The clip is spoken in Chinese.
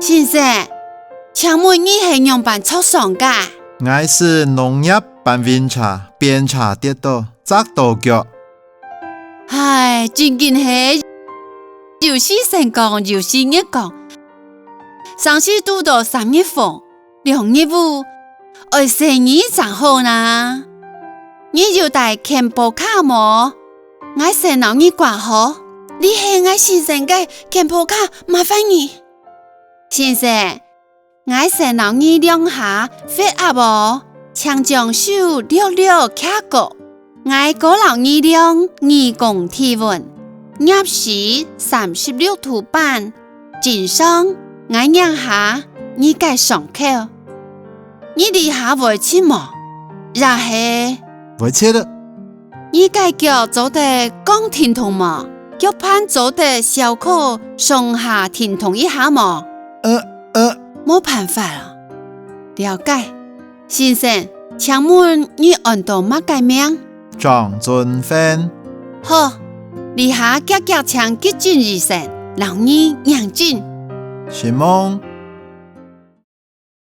先生，请问你是用办出上噶？我是农业办检查，鞭查跌倒，砸到脚。唉，真紧是又是成功又是逆讲，上次拄到3月份2月5，爱生意真好啦。你就带健保卡么？我先让你挂好。你是我先生的健保卡，麻烦你。先生，我先让你量下血压无，请将手略卡过。我高让你量耳公体温，入时36度半，紧上我量下你的伤口。你底下会切么？然后会切的。你的脚做得刚停痛么？脚盘做得小可上下停痛一下么？没办法了。了解，先生，请问你按到乜个名？张俊芬。好，你下脚枪急诊医生，让你养紧。是梦。